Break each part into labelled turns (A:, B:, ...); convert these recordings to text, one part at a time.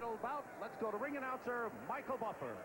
A: Bout. Let's go to ring announcer Michael Buffer.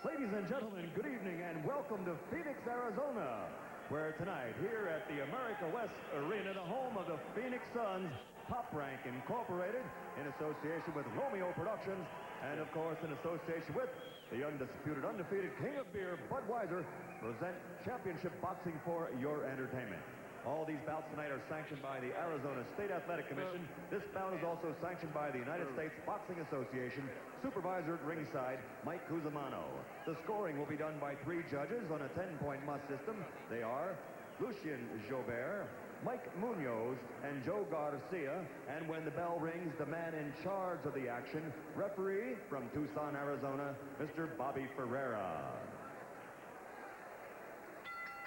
B: Ladies and gentlemen, good evening and welcome to Phoenix, Arizona, where tonight here at the America West Arena, the home of the Phoenix Suns, Top Rank Incorporated, in association with Romeo Productions, and of course in association with the undisputed, undefeated King of Beer, Budweiser, present championship boxing for your entertainment. All these bouts tonight are sanctioned by the Arizona State Athletic Commission. This bout is also sanctioned by the United States Boxing Association. Supervisor at ringside, Mike Cusimano. The scoring will be done by 3 judges on a 10-point must system. They are Lucien Jobert, Mike Munoz, and Joe Garcia. And when the bell rings, the man in charge of the action, referee from Tucson, Arizona, Mr. Bobby Ferreira.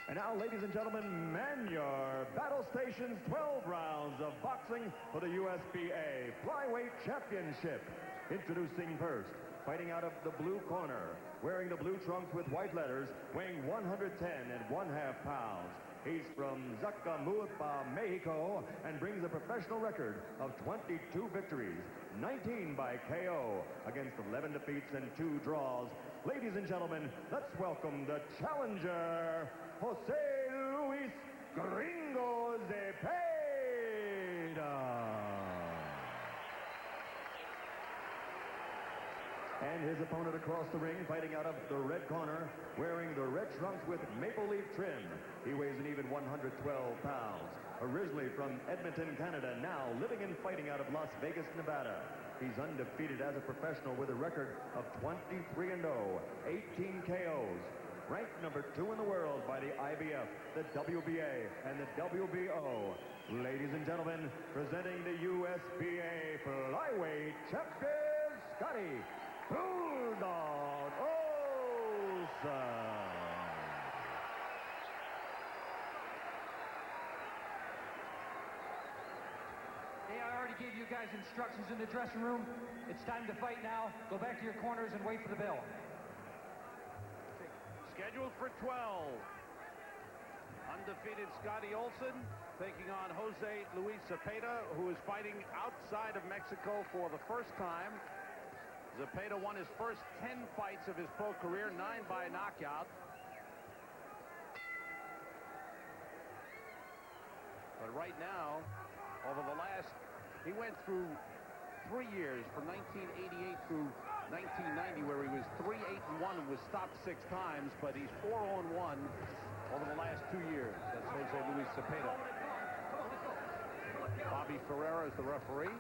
B: And now, ladies and gentlemen, man your battle stations, 12 rounds of boxing for the USBA Flyweight Championship. Introducing first, fighting out of the blue corner, wearing the blue trunks with white letters, weighing 110.5 pounds. He's from Zacamulpa, Mexico, and brings a professional record of 22 victories, 19 by KO, against 11 defeats and 2 draws. Ladies and gentlemen, let's welcome the challenger, Jose Luis Gringo Zepeda. And his opponent across the ring, fighting out of the red corner, wearing the red trunks with maple leaf trim. He weighs an even 112 pounds. Originally from Edmonton, Canada, now living and fighting out of Las Vegas, Nevada. He's undefeated as a professional with a record of 23-0, 18 KOs. Ranked number 2 in the world by the IBF, the WBA, and the WBO. Ladies and gentlemen, presenting the USBA Flyweight Champion, Scotty Bulldog Olson.
C: Hey, I already gave you guys instructions in the dressing room. It's time to fight now. Go back to your corners and wait for the bell.
A: Scheduled for 12. Undefeated Scotty Olson taking on Jose Luis Zepeda, who is fighting outside of Mexico for the first time. Zepeda won his first 10 fights of his pro career, 9 by knockout. But right now, over the last, he went through 3 years, from 1988 through 1990, where he was 3-8-1 and was stopped 6 times, but he's 4-1 over the last 2 years. That's Jose Luis Zepeda. Bobby Ferreira is the referee.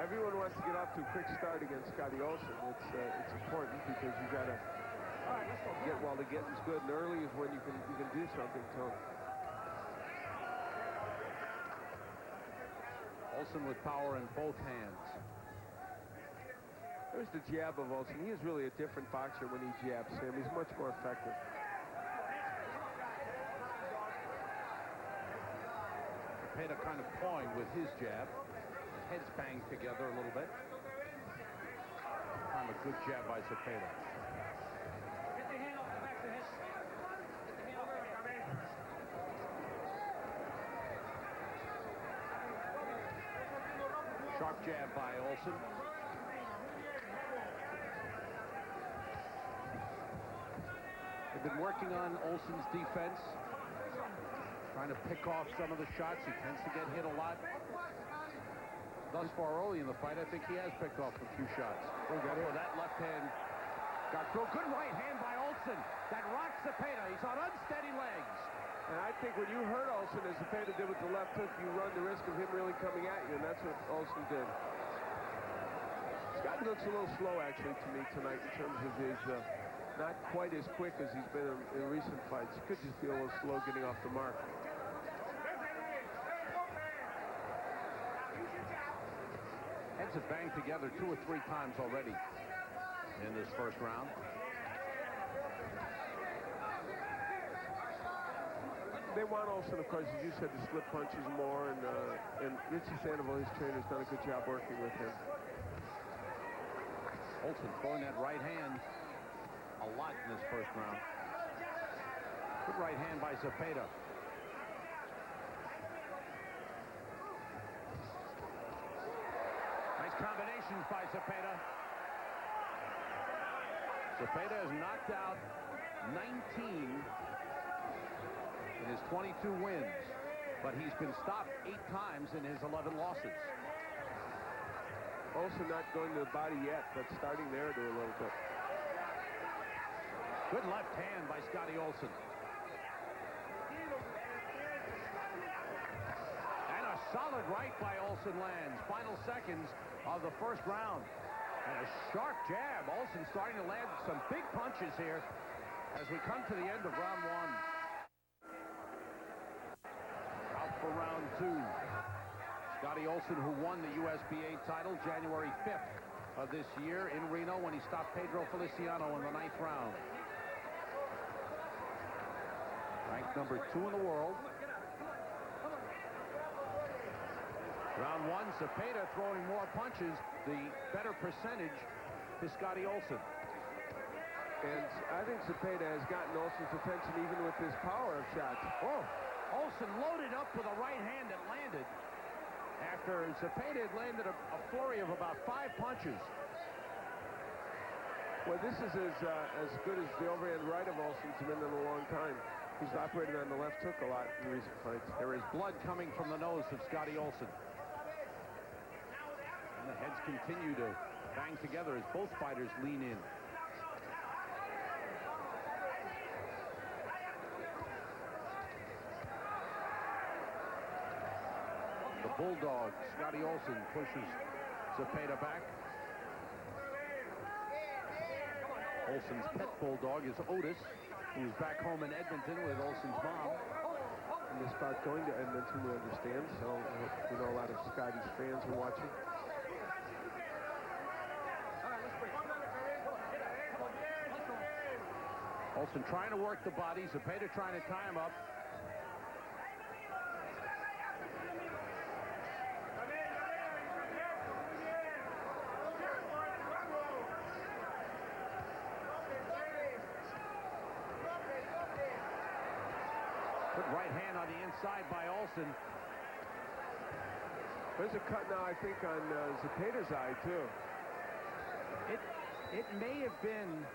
D: Everyone wants to get off to a quick start against Scotty Olson. It's important because you got to get while the getting's good, and early is when you can do something to him.
A: Olson with power in both hands.
D: There's the jab of Olson. He is really a different boxer when he jabs him. He's much more effective.
A: Zepeda kind of pawing with his jab. Heads banged together a little bit. Kind of a good jab by Zepeda.
C: Get the hand off the back of the head. Get the hand over here.
A: Sharp jab by Olson. They've been working on Olson's defense, trying to pick off some of the shots. He tends to get hit a lot. Thus far early in the fight, I think he has picked off a few shots. Oh, that left hand got through. Good right hand by Olson. That rocks Zepeda. He's on unsteady legs.
D: And I think when you hurt Olson, as Zepeda did with the left hook, you run the risk of him really coming at you, and that's what Olson did. Scotty looks a little slow, actually, to me tonight in terms of his not quite as quick as he's been in recent fights. He could just be a little slow getting off the mark.
A: Heads have banged together 2 or 3 times already in this first round.
D: They want Olson, of course, as you said, to slip punches more, and Richie Sandoval, his trainer, has done a good job working with him.
A: Olson throwing that right hand a lot in this first round. Good right hand by Zepeda. combinations by Zepeda. Zepeda has knocked out 19 in his 22 wins, but he's been stopped 8 times in his 11 losses.
D: Olson not going to the body yet, but starting there to a little bit.
A: Good left hand by Scotty Olson. And a solid right by Olson lands. Final seconds of the first round. And a sharp jab. Olson starting to land some big punches here as we come to the end of round 1. Out for round 2. Scotty Olson, who won the USBA title January 5th of this year in Reno when he stopped Pedro Feliciano in the 9th round. Ranked number 2 in the world. Round 1, Zepeda throwing more punches, the better percentage to Scotty Olson.
D: And I think Zepeda has gotten Olson's attention even with his power of shots.
A: Oh, Olson loaded up with a right hand that landed after Zepeda had landed a flurry of about 5 punches.
D: Well, this is as good as the overhand right of Olson's been in a long time. He's operated on the left hook a lot in recent fights.
A: There is blood coming from the nose of Scotty Olson. And the heads continue to bang together as both fighters lean in. The Bulldog, Scotty Olson, pushes Zepeda back. Olson's pet bulldog is Otis, who's back home in Edmonton with Olson's mom.
D: And this bout going to Edmonton, we understand, so we know a lot of Scotty's fans are watching.
A: Olson trying to work the body, Zepeda trying to tie him up. Good right hand on the inside by Olson.
D: There's a cut now, I think, on Zepeda's eye, too.
A: It may have been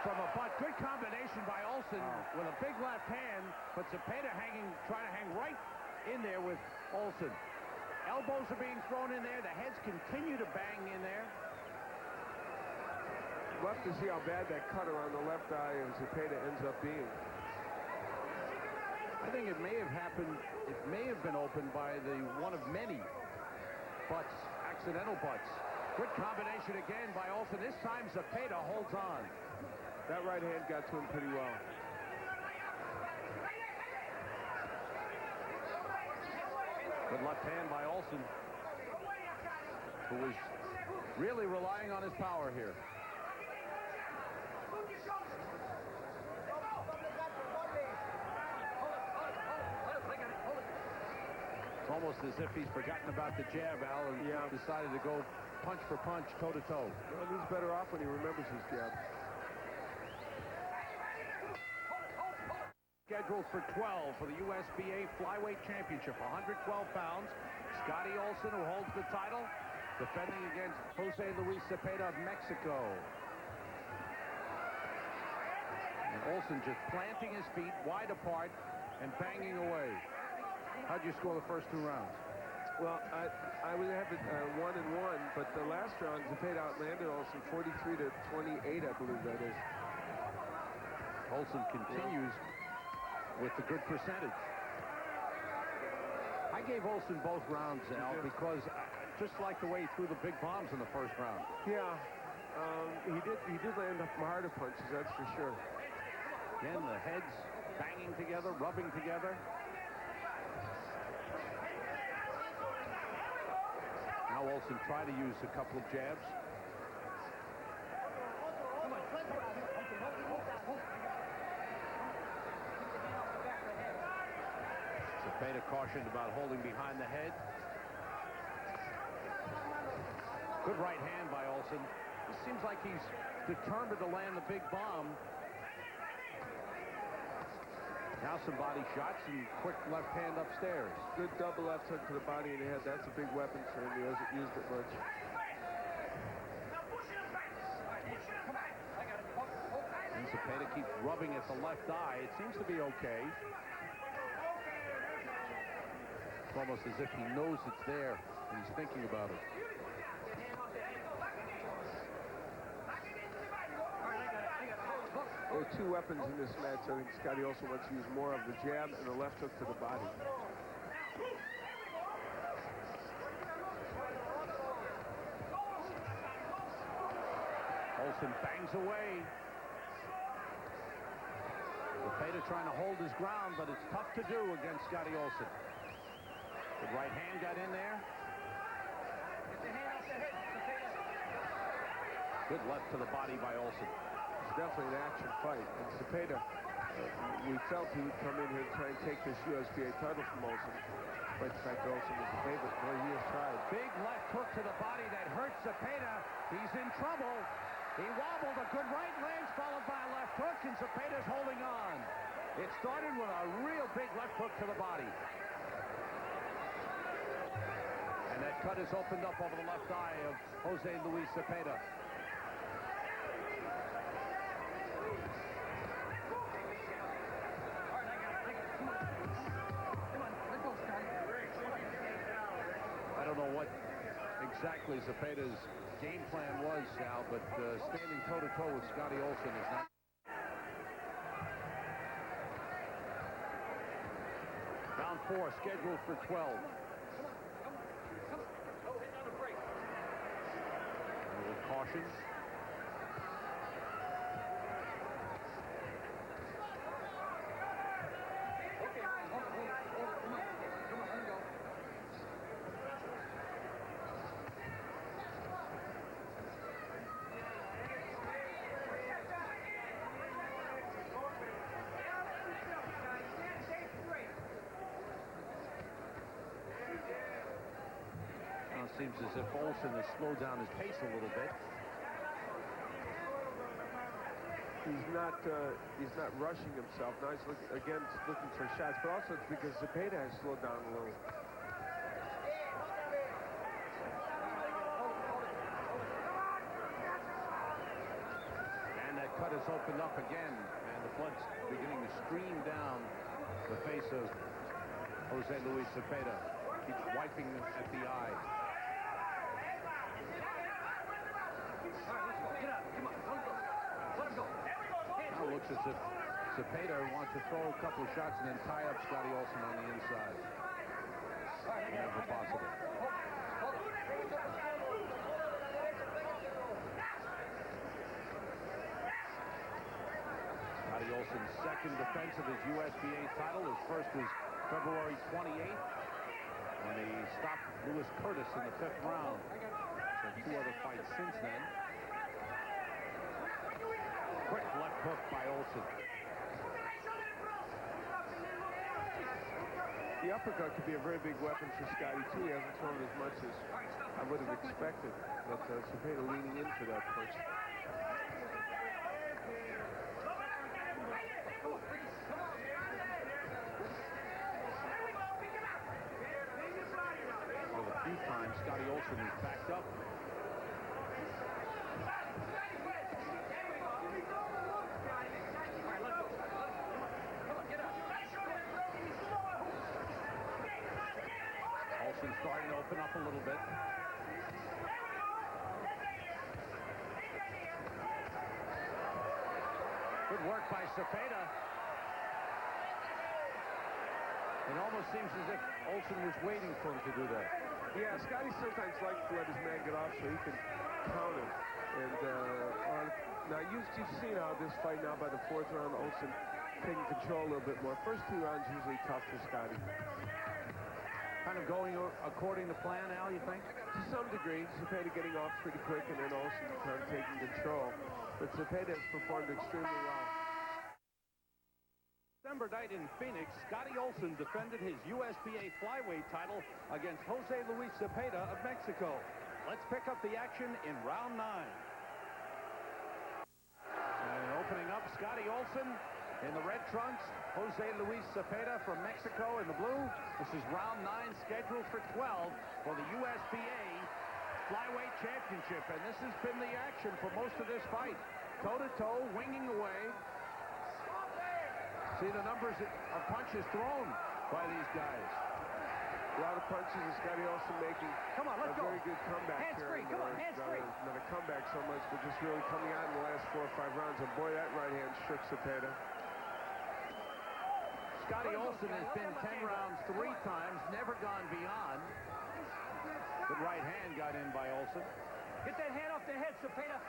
A: from a butt. Good combination by Olson with a big left hand, but Zepeda trying to hang right in there with Olson. Elbows are being thrown in there. The heads continue to bang in there.
D: We'll have to see how bad that cut around the left eye of Zepeda ends up being.
A: I think it may have happened, it may have been opened by the one of many butts, accidental butts. Good combination again by Olson. This time Zepeda holds on.
D: That right hand got to him pretty well.
A: Good left hand by Olson, who was really relying on his power here. It's almost as if he's forgotten about the jab, Al, and decided to go punch for punch, toe-to-toe.
D: Well, he's better off when he remembers his jab.
A: Scheduled for 12 for the USBA Flyweight Championship, 112 pounds. Scotty Olson, who holds the title, defending against Jose Luis Zepeda of Mexico. And Olson just planting his feet wide apart and banging away. How'd you score the first 2 rounds?
D: Well, I would have it 1-1, but the last round, Zepeda outlanded Olson 43-28, I believe that is.
A: Olson continues with the good percentage. I gave Olson both rounds, Al, because just like the way he threw the big bombs in the first round.
D: Yeah, he did land up harder punches, that's for sure.
A: Again, the heads banging together, rubbing together. Now Olson tried to use a couple of jabs. Zepeda cautioned about holding behind the head. Good right hand by Olson. It seems like he's determined to land the big bomb. Now some body shots and quick left hand upstairs.
D: Good double left hook to the body and the head. That's a big weapon for him. He hasn't used it much.
A: And Zepeda keeps rubbing at the left eye. It seems to be okay. It's almost as if he knows it's there and he's thinking about it.
D: There are two weapons in this match. I think Scotty also wants to use more of the jab and the left hook to the body.
A: Olson bangs away. Zepeda trying to hold his ground, but it's tough to do against Scotty Olson. The right hand got in there. Good left to the body by Olson.
D: Definitely an action fight. And Zepeda, we felt he would come in here and try and take this USBA title from Olson. Despite the fact that Olson was the favorite, boy, he has tried.
A: Big left hook to the body that hurts Zepeda. He's in trouble. He wobbled. A good right lands followed by a left hook, and Zepeda's holding on. It started with a real big left hook to the body. And that cut is opened up over the left eye of Jose Luis Zepeda. I don't know what exactly Zepeda's game plan was, Sal, but standing toe-to-toe with Scotty Olson is not. Round 4 scheduled for 12. A little caution. Seems as if Olson has slowed down his pace a little bit.
D: He's not rushing himself. Now he's looking for shots, but also it's because Zepeda has slowed down a little.
A: And that cut is opened up again, and the blood's beginning to stream down the face of Jose Luis Zepeda. Keeps wiping at the eye. Now looks as if Zepeda wants to throw a couple of shots and then tie up Scotty Olson on the inside. Never possible. Scotty Olson's second defense of his USBA title. His first was February 28th when he stopped Louis Curtis in the 5th round. So 2 other fights since then. Quick left hook by Olson.
D: The uppercut could be a very big weapon for Scotty, too. He hasn't thrown as much as I would have expected. But Zepeda leaning in for that punch.
A: Well, a few times Scotty Olson is backed up. Starting to open up a little bit. Good work by Zepeda. It almost seems as if Olson was waiting for him to do that.
D: Yeah, Scotty sometimes likes to let his man get off so he can counter. And now you've seen how this fight now by the 4th round, Olson taking control a little bit more. First 2 rounds usually tough for Scotty.
A: Kind of going according to plan, Al, you think?
D: To some degree. Zepeda getting off pretty quick and then Olson kind of taking control. But Zepeda has performed extremely well.
A: December night in Phoenix, Scotty Olson defended his USBA flyweight title against Jose Luis Zepeda of Mexico. Let's pick up the action in round 9. And opening up, Scotty Olson In the red trunks, Jose Luis Zepeda from Mexico. In the blue, this is round 9, scheduled for 12 for the USBA Flyweight Championship. And this has been the action for most of this fight. Toe-to-toe, winging away. See the numbers of punches thrown by these guys.
D: A lot of punches and Scotty Olson making
C: Come on, let's
D: a
C: go.
D: very good comeback
C: Hands
D: here.
C: free, come on, hands free.
D: Not a comeback so much, but just really coming out in the last 4 or 5 rounds. And boy, that right hand shook Zepeda.
A: Scotty Olson has been 10 rounds 3 times, never gone beyond. The right hand got in by Olson.
C: Get that hand off the head, Zepeda.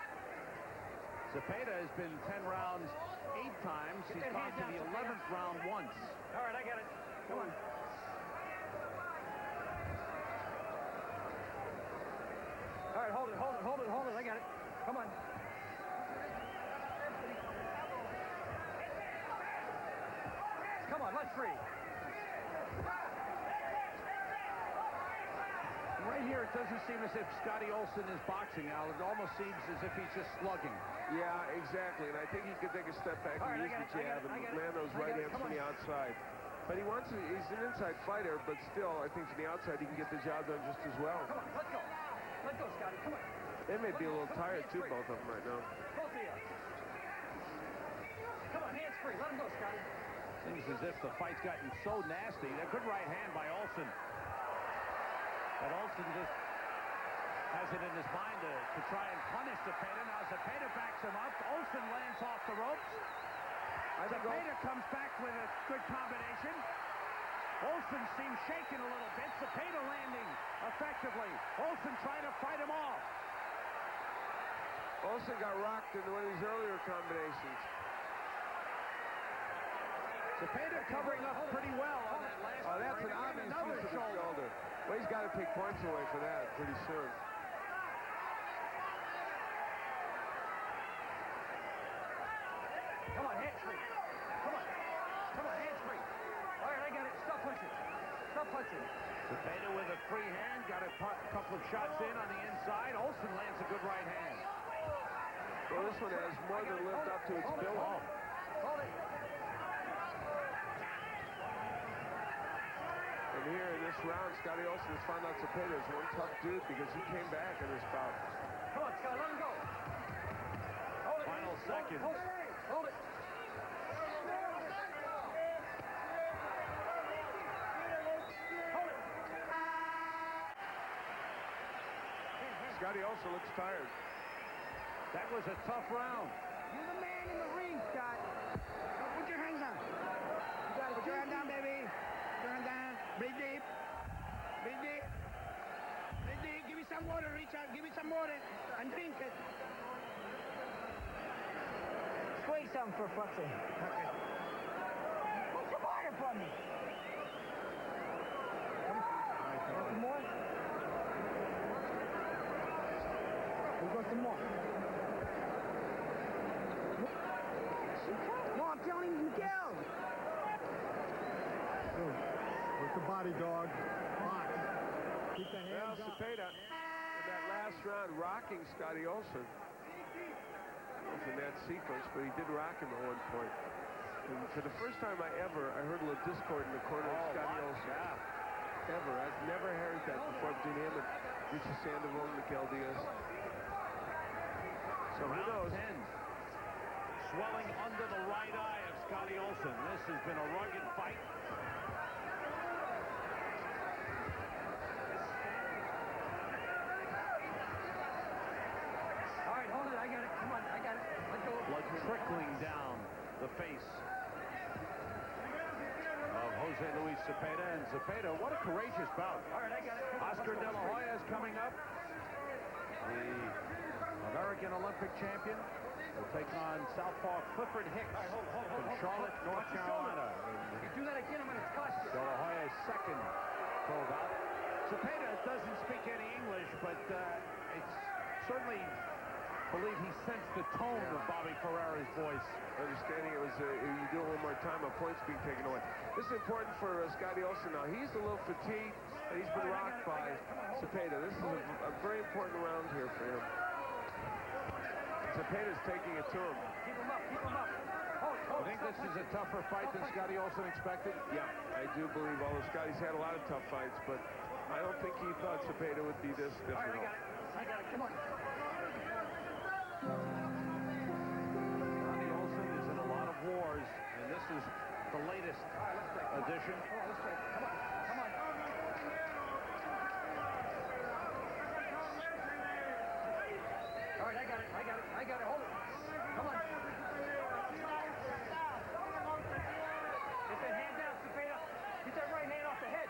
A: Zepeda has been 10 rounds 8 times. He's gone to the 11th round once.
C: All right, I got it. Come on. All right, hold it. I got it. Come on. Come on, let's free.
A: Right here, it doesn't seem as if Scotty Olson is boxing, Al. It almost seems as if he's just slugging.
D: Yeah, exactly. And I think he could take a step back and use the jab and land those right hands from the outside. But he wants to, he's an inside fighter, but still, I think from the outside, he can get the job done just as well.
C: Come on, let's go. Let's go, Scotty. Come on.
D: They may be a little tired, too, both of them right now.
C: Both of you. Come on, hands free. Let him go, Scotty.
A: Seems as if the fight's gotten so nasty. A good right hand by Olson. But Olson just has it in his mind to try and punish Zepeda. Now Zepeda backs him up. Olson lands off the ropes. Zepeda comes back with a good combination. Olson seems shaken a little bit. Zepeda landing effectively. Olson trying to fight him off.
D: Olson got rocked in one of these earlier combinations.
A: Zepeda covering up pretty well on that last
D: Oh, that's an obvious use of the shoulder. Well, he's got to take points away for that pretty soon.
C: Come on, hands free. Come on. Come on, hands free. All right, I got it. Stop punching. Stop punching.
A: Zepeda with a free hand. Got a couple of shots in on the inside. Olson lands a good right hand.
D: Well, this one has more than lived up to its bill.
C: Hold it.
D: And here in this round, Scotty Olson has found out Zepeda is one tough dude because he came back in this bout.
C: Come on, Scott, let him go. Hold it.
A: Final seconds.
C: Hold it. Hold it. Hold it.
D: Scotty Olson looks tired.
A: That was a tough round.
E: You're the man in the ring, Scott. Put your hands down. You gotta put your hand down, baby. Put your hand down. Breathe deep. Breathe deep. Breathe deep. Give me some water, Richard. Give me some water and drink it. Squeeze some for fuck's sake. Okay. Put some water for me. Want some more? We got some more. No, I'm telling you, Miguel.
B: With the body, dog. Box. Keep the
D: Well,
B: hands up.
D: Zepeda in that last round rocking Scotty Olson. Was in that sequence, but he did rock him at one point. And for the first time I heard a little discord in the corner of Scotty Olson.
A: Yeah.
D: Ever. I've never heard that before between him and Richie Sandoval and Miguel Diaz. So who knows?
A: 10. Swelling under the right eye of Scotty Olson. This has been a rugged fight.
C: All right, hold it. I got it. Come on, I got it. Let go.
A: Blood trickling down the face of Jose Luis Zepeda. And Zepeda, what a courageous bout.
C: All right, I got it. Come on,
A: Oscar
C: let's
A: De
C: go.
A: La Hoya is coming up. The American Olympic champion will take on Southpaw Clifford Hicks from Charlotte, North Carolina.
C: If you do that again, I'm going to cost you.
A: De La Hoya's second pro bout. Zepeda doesn't speak any English, but it's certainly believe he sensed the tone of Bobby Ferrera's voice.
D: Understanding it was, you do it one more time, a point's being taken away. This is important for Scotty Olson now. He's a little fatigued, and he's been rocked by Zepeda. This is a very important round here for him. Zepeda's taking it to him.
C: Keep him up, keep him up. Hold it.
A: You think this is a tougher fight than Scotty Olson expected?
D: Yeah, I do believe, although Scotty's had a lot of tough fights, but I don't think he thought Zepeda would be this difficult.
C: All right, I got it. Come on.
A: Scotty Olson is in a lot of wars, and this is the latest edition.
C: Let's break. Come on. All right, I got it. Hold it. Come on. Get that hand down, Zepeda. Get that right hand off the head.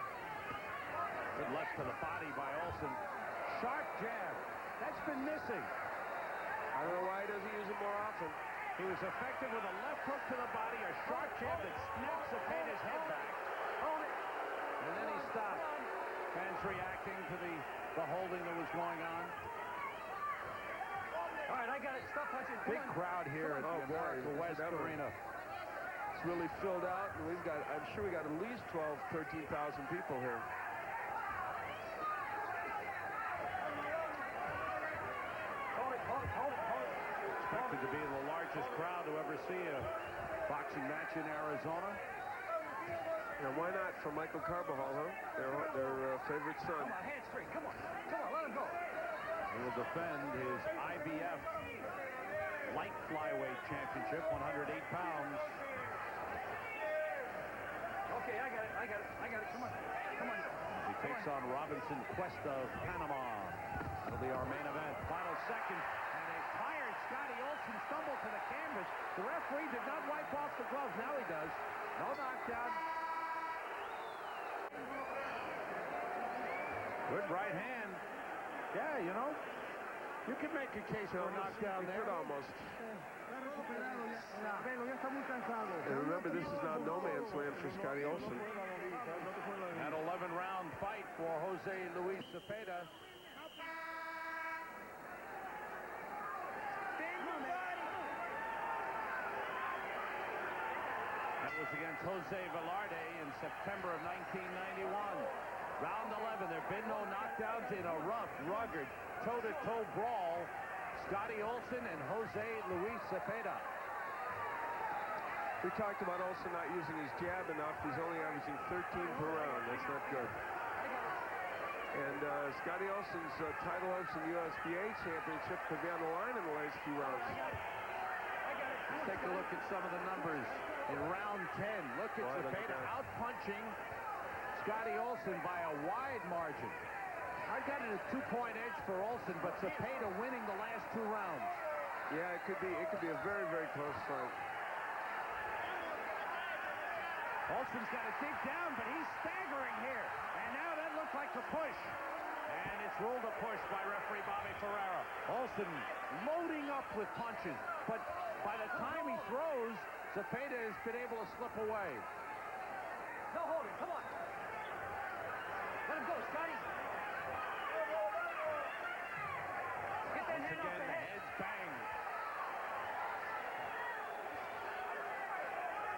A: Good left to the body by Olson. Sharp jab. That's been missing.
D: I don't know why he doesn't use it more often.
A: He was effective with a left hook to the body, a sharp jab that snaps Zepeda's head back.
C: Hold it.
A: And then he stopped. Fans reacting to the holding that was going on.
C: All right, I got it. Stop punching.
A: Big crowd here at the America West Arena.
D: It's really filled out, and I'm sure we got at least 12,000, 13,000 people here.
C: Hold it.
A: Expected to be the largest crowd to ever see a boxing match in Arizona.
D: Now, why not for Michael Carbajal, huh? Their favorite son.
C: Come on, hands straight. Come on, let him go.
A: He will defend his IBF light flyweight championship, 108 pounds.
C: Okay, I got it. Come on.
A: He takes on Robinson Cuesta of Panama. It'll be our main event. Final seconds, and a tired Scotty Olson stumbled to the canvas. The referee did not wipe off the gloves. Now he does. No knockdown. Good right hand. Yeah, you know, you can make a case for a knockdown there.
D: Almost. And remember, this is not no man's land for Scotty Olson.
A: An 11-round fight for Jose Luis Zepeda. That was against Jose Velarde in September of 1991. Round 11, there have been no knockdowns in a rough, rugged, toe-to-toe brawl. Scotty Olson and Jose Luis Zepeda.
D: We talked about Olson not using his jab enough. He's only averaging 13 per round. That's not good. And Scotty Olson's title hopes in USBA championship could be on the line in the last few rounds.
A: Let's take a look at some of the numbers. In round 10, look at Zepeda out-punching Scotty Olson by a wide margin. I've got it a 2-point edge for Olson, but Zepeda winning the last 2 rounds.
D: Yeah, it could be a very, very close fight.
A: Olson's got to dig down, but he's staggering here. And now that looks like a push. And it's ruled a push by referee Bobby Ferreira. Olson loading up with punches, but by the time he throws, Zepeda has been able to slip away.
C: No holding. Come on. Let him go, Scotty. Get that hand off the head.
A: Heads bang.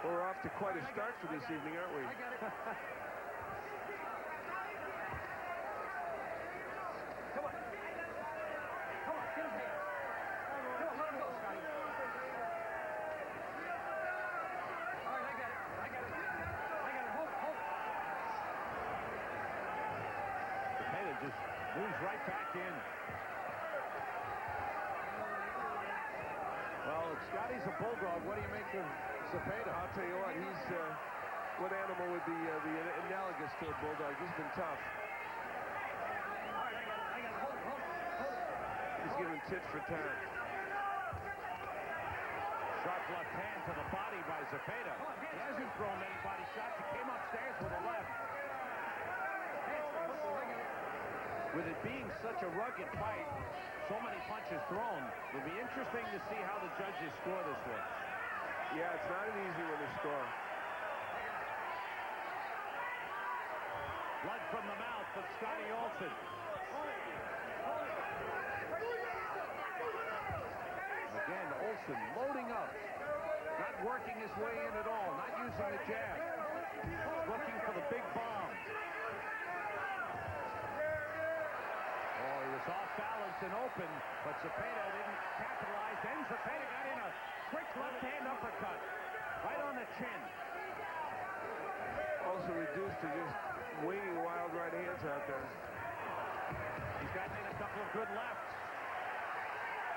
D: Well, we're off to quite a start for this evening, aren't we?
C: I got it. Come on. Get his hand. Come on, let him go, Scotty. All right, I got it. Hold it.
A: Zepeda just moves right back in. Well, Scotty's a bulldog. What do you make of Zepeda?
D: I'll tell you what, he's what animal would be analogous to a bulldog? He's been tough.
C: All right, I got it. Hold it.
D: He's giving tit for tat.
A: Sharp left hand to the body by Zepeda. He hasn't thrown many body shots. He came upstairs with a left. With it being such a rugged fight, so many punches thrown, it'll be interesting to see how the judges score this one.
D: Yeah, it's not an easy one to score.
A: Blood from the mouth of Scotty Olson. Again, Olson loading up. Not working his way in at all. Not using the jab. Looking for the big bomb. Oh, he was off balance and open, but Zepeda didn't capitalize. Then Zepeda got in a quick left-hand uppercut. Right on the chin.
D: Also reduced to just winging wild right hands out there.
A: He's gotten in a couple of good lefts.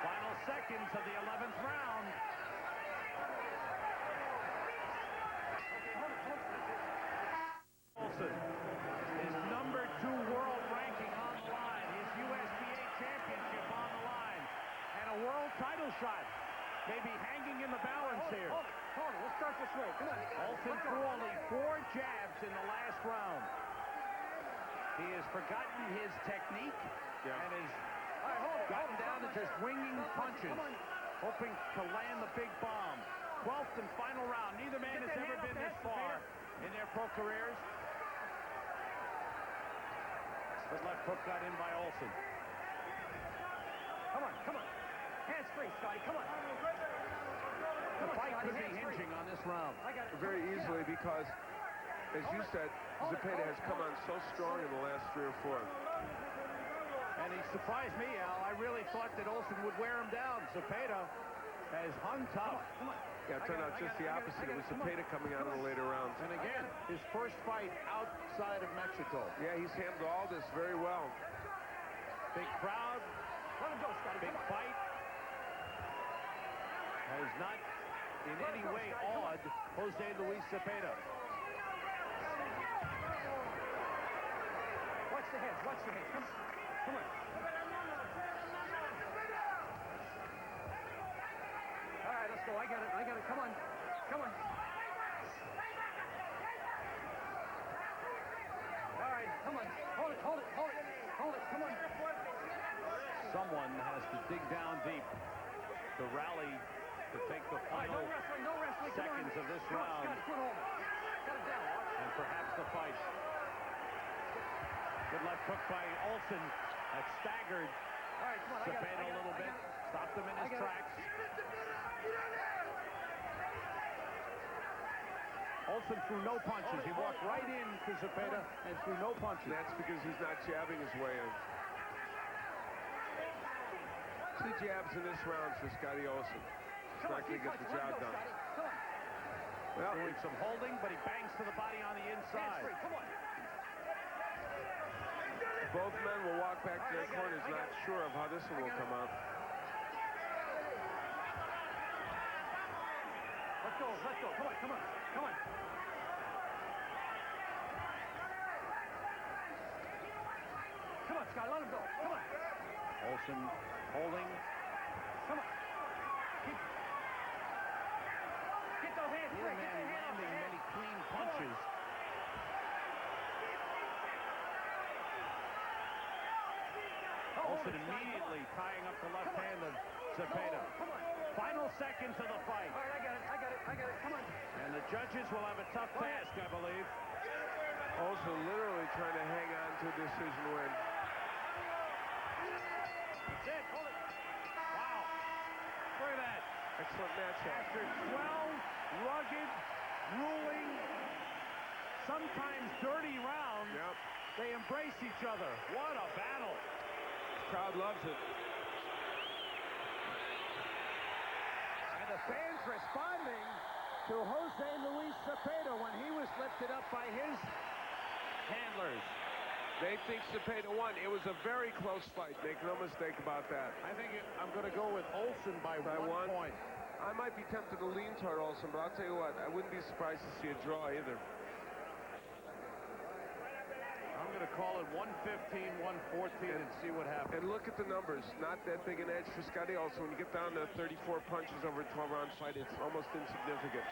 A: Final seconds of the 11th round. Olson, his number 2 world ranking on the line, his USBA championship on the line, and a world title shot. Maybe hanging in the balance here.
E: Hold it. Let's start this way. Come on.
A: Olson threw only 4 jabs in the last round. He has forgotten his technique and has gotten down to just winging punches, hoping to land the big bomb. 12th and final round. Neither man has ever been this far in their pro careers. But left hook got in by Olson.
E: Come on. Hands free, Scotty. Come on.
A: The fight could be hinging on this round.
D: Very easily because, as you said, Zepeda has come on so strong in the last 3 or 4.
A: And he surprised me, Al. I really thought that Olson would wear him down. Zepeda has hung tough.
D: Yeah, it turned out just the opposite. It was Zepeda coming out in the later rounds.
A: And again, his first fight outside of Mexico.
D: Yeah, he's handled all this very well.
A: Big crowd.
E: Let him go, Scotty.
A: Big fight. Has not in any way awed Jose Luis Zepeda.
E: Watch the heads. Come on. All right, let's go. I got it. Come on. All right, come on. Hold it. Come on.
A: Someone has to dig down deep to rally to take the final
E: No wrestling.
A: seconds of this round
E: Got it down.
A: and perhaps the fight. Good left hook by Olson that staggered
E: All right, come on.
A: Zepeda a little bit, stopped him in his tracks. Olson threw no punches. He walked right into Zepeda and threw no punches.
D: That's because he's not jabbing his way in. 2 jabs in this round for Scotty Olson. He's not going to get the job done. Well,
A: Doing some holding, but he bangs to the body on the inside.
E: Come on.
D: both men will walk back to their corners, not sure of how this one will come out.
E: Let's go. Come on. Come on, Scott, let him go. Come on.
A: Olson holding.
E: Come on. Get those hands free.
A: Neither man landing many clean punches. Olson immediately tying up the left hand of Zepeda. Final seconds of the fight.
E: All right, I got it. Come on.
A: And the judges will have a tough task, I believe.
D: Olson literally trying to hang on to a decision win.
A: That's it. Hold it. Wow. Look at that.
D: Excellent matchup.
A: After 12 rugged, grueling, sometimes dirty rounds, they embrace each other. What a battle.
D: Crowd loves it.
A: And the fans responding to Jose Luis Zepeda when he was lifted up by his handlers.
D: They think Zepeda won. It was a very close fight. Make no mistake about that.
A: I think I'm going to go with Olson by 1 point.
D: I might be tempted to lean toward Olson, but I'll tell you what, I wouldn't be surprised to see a draw either.
A: I'm going to call it 115, 114 and see what happens.
D: And look at the numbers. Not that big an edge for Scotty Olson. When you get down to 34 punches over a 12-round fight, it's almost insignificant.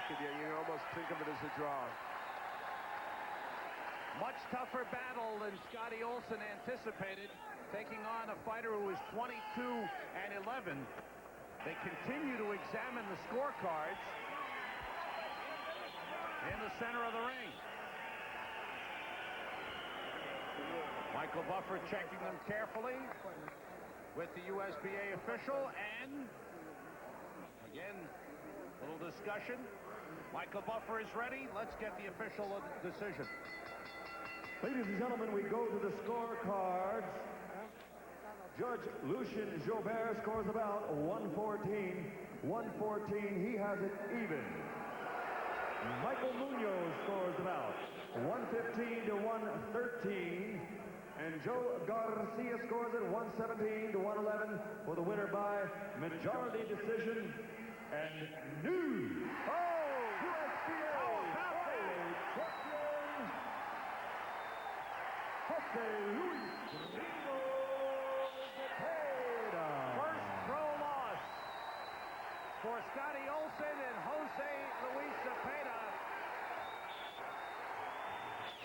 D: You can almost think of it as a draw.
A: Much tougher battle than Scotty Olson anticipated, taking on a fighter who is 22-11. They continue to examine the scorecards in the center of the ring. Michael Buffer checking them carefully with the USBA official, and again, a little discussion. Michael Buffer is ready. Let's get the official decision.
B: Ladies and gentlemen, we go to the scorecards. Judge Lucien Jobert scores about 114. 114. He has it even. Michael Munoz scores the bout, 115 to 113. And Joe Garcia scores it 117 to 111 for the winner by majority decision. And new USBA flyweight champion, Jose Luis Zepeda.
A: First pro loss for Scotty Olson and Jose Luis Zepeda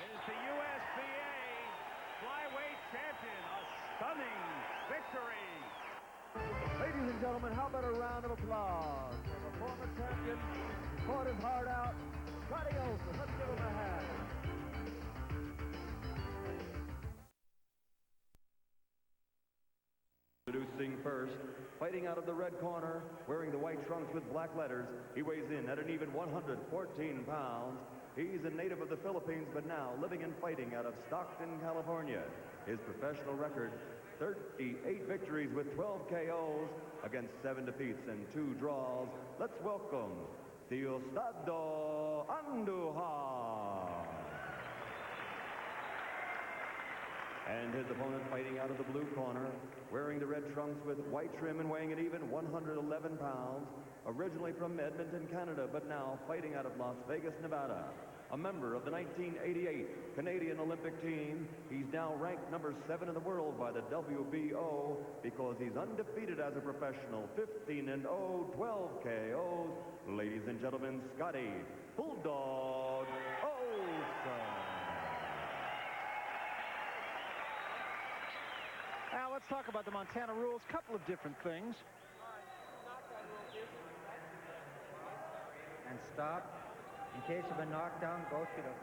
A: is the USBA flyweight champion. A stunning victory.
B: Ladies and gentlemen, how about a round of applause for the former champion who fought his heart out, Scotty Olson. Let's give him a hand. Introducing first, fighting out of the red corner, wearing the white trunks with black letters. He weighs in at an even 114 pounds. He's a native of the Philippines, but now living and fighting out of Stockton, California. His professional record, 38 victories with 12 KOs against 7 defeats and 2 draws. Let's welcome Diosdado Andujar. And his opponent fighting out of the blue corner, wearing the red trunks with white trim and weighing an even 111 pounds, originally from Edmonton, Canada, but now fighting out of Las Vegas, Nevada. A member of the 1988 Canadian Olympic team, he's now ranked number 7 in the world by the WBO because he's undefeated as a professional, 15-0, 12 KOs. Ladies and gentlemen, Scotty Bulldog Olson.
F: Now, let's talk about the Montana rules. Couple of different things.
G: And stop. In case of a knockdown, go to the